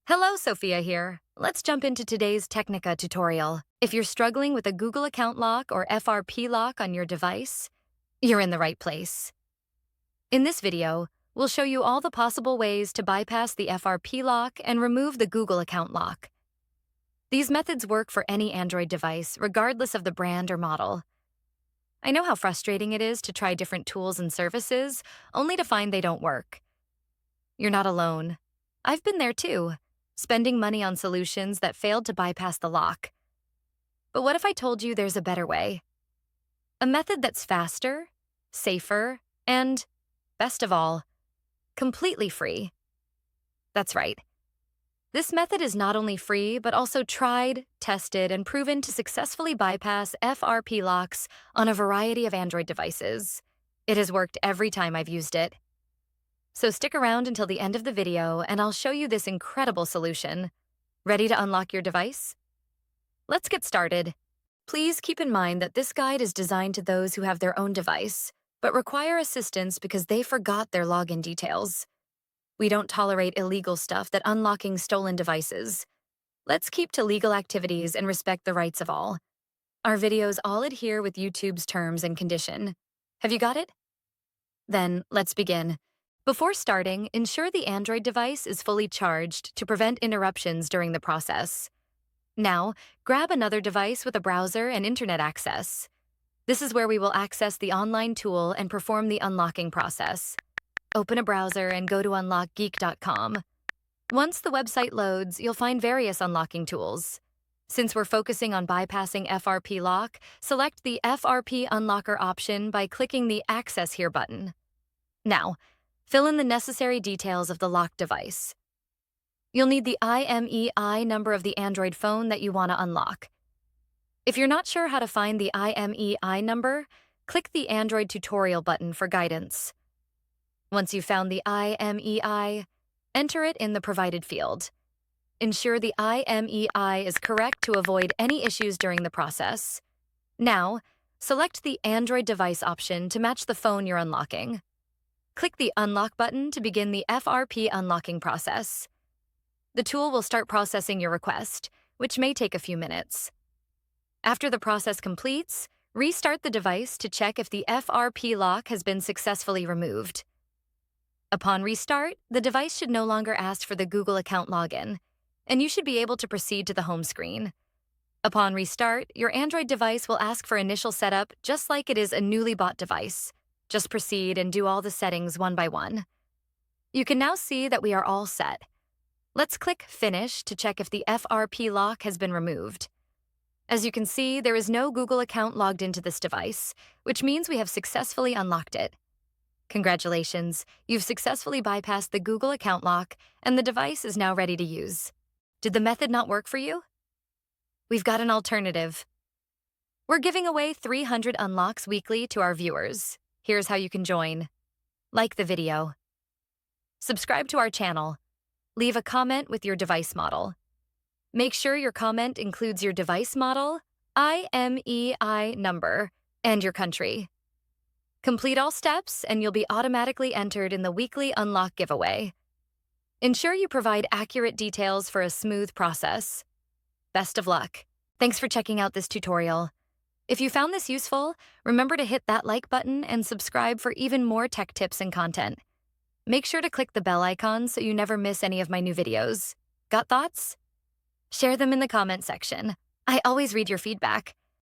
Hello, Sophia here. Let's jump into today's Technica tutorial. If you're struggling with a Google account lock or FRP lock on your device, you're in the right place. In this video, we'll show you all the possible ways to bypass the FRP lock and remove the Google account lock. These methods work for any Android device, regardless of the brand or model. I know how frustrating it is to try different tools and services, only to find they don't work. You're not alone. I've been there too, spending money on solutions that failed to bypass the lock. But what if I told you there's a better way? A method that's faster, safer, and, best of all, completely free. That's right. This method is not only free, but also tried, tested, and proven to successfully bypass FRP locks on a variety of Android devices. It has worked every time I've used it. So stick around until the end of the video and I'll show you this incredible solution. Ready to unlock your device? Let's get started. Please keep in mind that this guide is designed to those who have their own device, but require assistance because they forgot their login details. We don't tolerate illegal stuff that unlocking stolen devices. Let's keep to legal activities and respect the rights of all. Our videos all adhere with YouTube's terms and condition. Have you got it? Then let's begin. Before starting, ensure the Android device is fully charged to prevent interruptions during the process. Now, grab another device with a browser and internet access. This is where we will access the online tool and perform the unlocking process. Open a browser and go to unlockgeek.com. Once the website loads, you'll find various unlocking tools. Since we're focusing on bypassing FRP lock, select the FRP unlocker option by clicking the Access Here button. Now, fill in the necessary details of the locked device. You'll need the IMEI number of the Android phone that you want to unlock. If you're not sure how to find the IMEI number, click the Android tutorial button for guidance. Once you've found the IMEI, enter it in the provided field. Ensure the IMEI is correct to avoid any issues during the process. Now, select the Android device option to match the phone you're unlocking. Click the Unlock button to begin the FRP unlocking process. The tool will start processing your request, which may take a few minutes. After the process completes, restart the device to check if the FRP lock has been successfully removed. Upon restart, the device should no longer ask for the Google account login, and you should be able to proceed to the home screen. Upon restart, your Android device will ask for initial setup just like it is a newly bought device. Just proceed and do all the settings one by one. You can now see that we are all set. Let's click Finish to check if the FRP lock has been removed. As you can see, there is no Google account logged into this device, which means we have successfully unlocked it. Congratulations, you've successfully bypassed the Google account lock, and the device is now ready to use. Did the method not work for you? We've got an alternative. We're giving away 300 unlocks weekly to our viewers. Here's how you can join. Like the video. Subscribe to our channel. Leave a comment with your device model. Make sure your comment includes your device model, IMEI number, and your country. Complete all steps and you'll be automatically entered in the weekly unlock giveaway. Ensure you provide accurate details for a smooth process. Best of luck. Thanks for checking out this tutorial. If you found this useful, remember to hit that like button and subscribe for even more tech tips and content. Make sure to click the bell icon so you never miss any of my new videos. Got thoughts? Share them in the comment section. I always read your feedback.